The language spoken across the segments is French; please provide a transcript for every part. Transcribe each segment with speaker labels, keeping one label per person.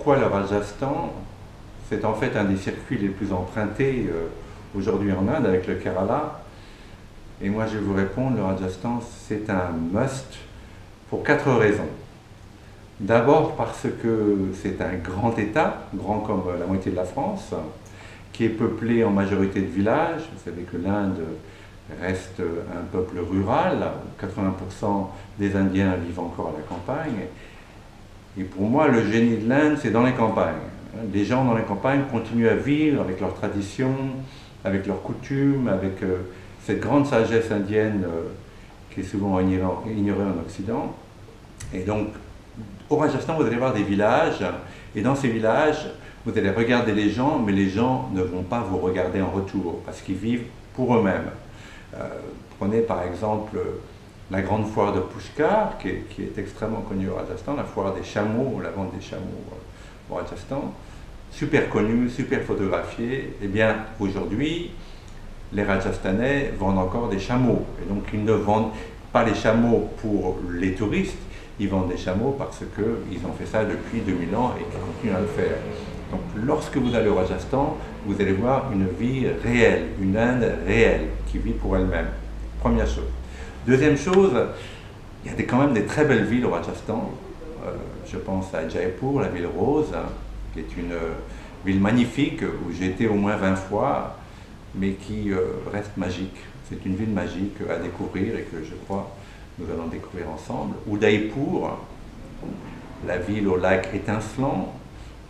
Speaker 1: Pourquoi le Rajasthan? C'est en fait un des circuits les plus empruntés aujourd'hui en Inde avec le Kerala. Et moi je vais vous répondre, le Rajasthan c'est un must pour 4 raisons. D'abord parce que c'est un grand État, grand comme la moitié de la France, qui est peuplé en majorité de villages. Vous savez que l'Inde reste un peuple rural, 80% des Indiens vivent encore à la campagne. Et pour moi, le génie de l'Inde, c'est dans les campagnes. Les gens dans les campagnes continuent à vivre avec leurs traditions, avec leurs coutumes, avec cette grande sagesse indienne qui est souvent ignorée en Occident. Et donc, au Rajasthan, vous allez voir des villages, et dans ces villages, vous allez regarder les gens, mais les gens ne vont pas vous regarder en retour, parce qu'ils vivent pour eux-mêmes. Prenez par exemple la grande foire de Pushkar, qui est extrêmement connue au Rajasthan, la foire des chameaux, la vente des chameaux au Rajasthan, super connue, super photographiée. Eh bien, aujourd'hui, les Rajasthanais vendent encore des chameaux. Et donc, ils ne vendent pas les chameaux pour les touristes, ils vendent des chameaux parce qu'ils ont fait ça depuis 2000 ans et qu'ils continuent à le faire. Donc, lorsque vous allez au Rajasthan, vous allez voir une vie réelle, une Inde réelle, qui vit pour elle-même. Première chose. Deuxième chose, il y a quand même des très belles villes au Rajasthan. Je pense à Jaipur, la ville rose, qui est une ville magnifique où j'ai été au moins 20 fois, mais qui reste magique. C'est une ville magique à découvrir et que je crois nous allons découvrir ensemble. Udaipur, la ville au lac étincelant,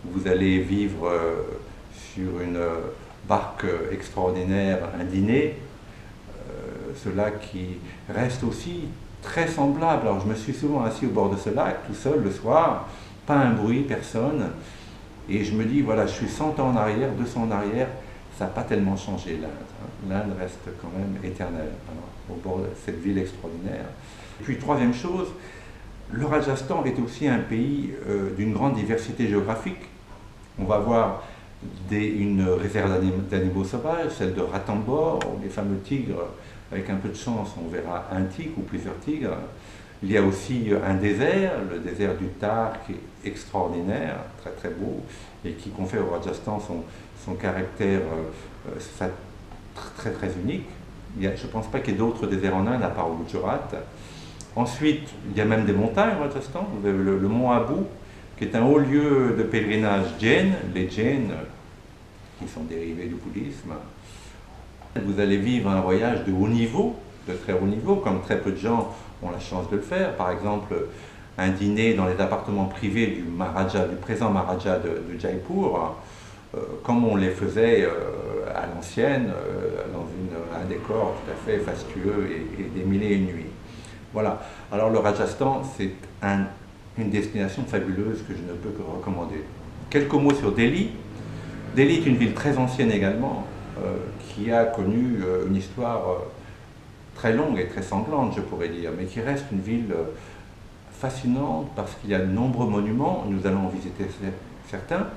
Speaker 1: où vous allez vivre sur une barque extraordinaire, un dîner, ce lac qui reste aussi très semblable. Alors je me suis souvent assis au bord de ce lac, tout seul le soir, pas un bruit, personne, et je me dis, voilà, je suis 100 ans en arrière, 200 ans en arrière, ça n'a pas tellement changé l'Inde. L'Inde reste quand même éternelle, au bord de cette ville extraordinaire. Et puis troisième chose, le Rajasthan est aussi un pays d'une grande diversité géographique. On va voir une réserve d'animaux sauvages, celle de Ranthambore, les fameux tigres. Avec un peu de chance, on verra un tigre ou plusieurs tigres. Il y a aussi un désert, le désert du Thar, qui est extraordinaire, très très beau, et qui confère au Rajasthan son caractère très très unique. Je ne pense pas qu'il y ait d'autres déserts en Inde à part au Gujarat. Ensuite, il y a même des montagnes au Rajasthan. Vous avez le mont Abu, qui est un haut lieu de pèlerinage jain, les jains, qui sont dérivés du bouddhisme. Vous allez vivre un voyage de haut niveau, de très haut niveau, comme très peu de gens ont la chance de le faire. Par exemple, un dîner dans les appartements privés du présent Maharaja de Jaipur, comme on les faisait à l'ancienne, dans un décor tout à fait fastueux et des mille et une nuits. Voilà. Alors le Rajasthan, c'est une destination fabuleuse que je ne peux que recommander. Quelques mots sur Delhi. Delhi est une ville très ancienne également, qui a connu une histoire très longue et très sanglante, je pourrais dire, mais qui reste une ville fascinante parce qu'il y a de nombreux monuments, nous allons en visiter certains,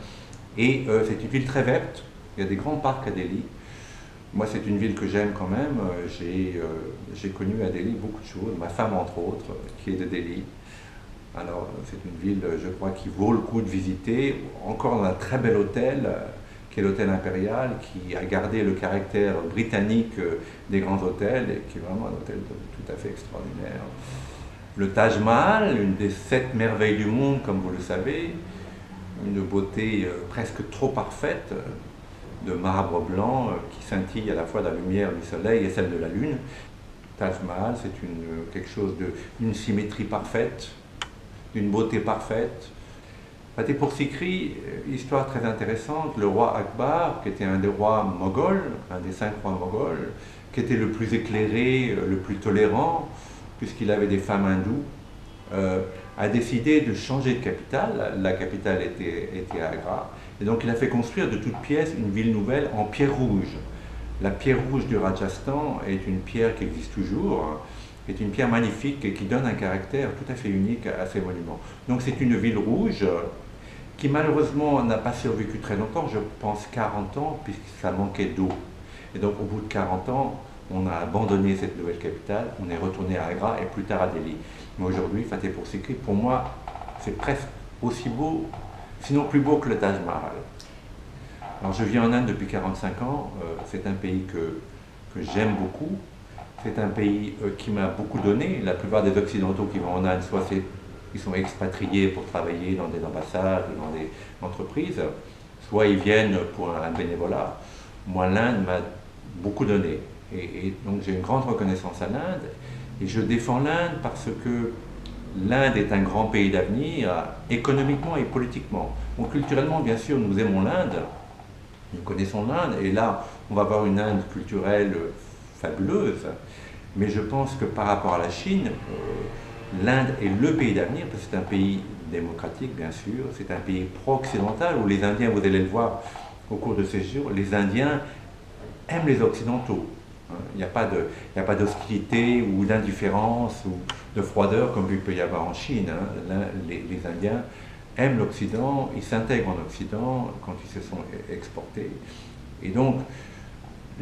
Speaker 1: et c'est une ville très verte, il y a des grands parcs à Delhi. Moi, c'est une ville que j'aime quand même, j'ai connu à Delhi beaucoup de choses, ma femme entre autres, qui est de Delhi. Alors, c'est une ville, je crois, qui vaut le coup de visiter, encore dans un très bel hôtel, qui est l'hôtel impérial, qui a gardé le caractère britannique des grands hôtels, et qui est vraiment un hôtel tout à fait extraordinaire. Le Taj Mahal, une des 7 merveilles du monde, comme vous le savez, une beauté presque trop parfaite, de marbre blanc qui scintille à la fois de la lumière du soleil et celle de la lune. Taj Mahal, c'est quelque chose d'une symétrie parfaite, d'une beauté parfaite. Fatehpur Sikri, histoire très intéressante, le roi Akbar, qui était un des rois moghols, un des 5 rois moghols, qui était le plus éclairé, le plus tolérant, puisqu'il avait des femmes hindoues, a décidé de changer de capitale. La capitale était Agra, et donc il a fait construire de toutes pièces une ville nouvelle en pierre rouge. La pierre rouge du Rajasthan est une pierre qui existe toujours, est une pierre magnifique et qui donne un caractère tout à fait unique à ces monuments. Donc c'est une ville rouge qui malheureusement n'a pas survécu très longtemps, je pense 40 ans, puisque ça manquait d'eau. Et donc au bout de 40 ans, on a abandonné cette nouvelle capitale, on est retourné à Agra et plus tard à Delhi. Mais aujourd'hui, Fatehpur Sikri, pour moi, c'est presque aussi beau, sinon plus beau que le Taj Mahal. Alors je vis en Inde depuis 45 ans, c'est un pays que j'aime beaucoup, c'est un pays qui m'a beaucoup donné. La plupart des Occidentaux qui vont en Inde, soit ils sont expatriés pour travailler dans des ambassades ou dans des entreprises, soit ils viennent pour un bénévolat. Moi, l'Inde m'a beaucoup donné. Et donc j'ai une grande reconnaissance à l'Inde. Et je défends l'Inde parce que l'Inde est un grand pays d'avenir, économiquement et politiquement. Donc culturellement, bien sûr, nous aimons l'Inde, nous connaissons l'Inde, et là, on va avoir une Inde culturelle fabuleuse. Mais je pense que par rapport à la Chine, l'Inde est le pays d'avenir, parce que c'est un pays démocratique, bien sûr, c'est un pays pro-occidental, où les Indiens, vous allez le voir au cours de ces jours, les Indiens aiment les Occidentaux. Il n'y a pas d'hostilité ou d'indifférence ou de froideur comme il peut y avoir en Chine. Les Indiens aiment l'Occident, ils s'intègrent en Occident quand ils se sont exportés. Et donc,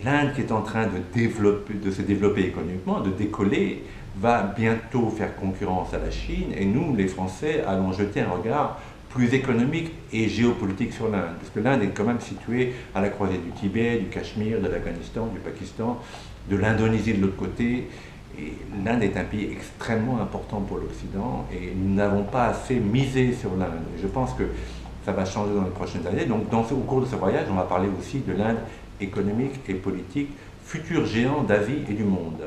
Speaker 1: l'Inde qui est en train de se développer économiquement, de décoller, va bientôt faire concurrence à la Chine. Et nous, les Français, allons jeter un regard plus économique et géopolitique sur l'Inde. Parce que l'Inde est quand même située à la croisée du Tibet, du Cachemire, de l'Afghanistan, du Pakistan, de l'Indonésie de l'autre côté. Et l'Inde est un pays extrêmement important pour l'Occident et nous n'avons pas assez misé sur l'Inde. Je pense que ça va changer dans les prochaines années. Donc au cours de ce voyage, on va parler aussi de l'Inde économique et politique, futur géant d'Asie et du monde.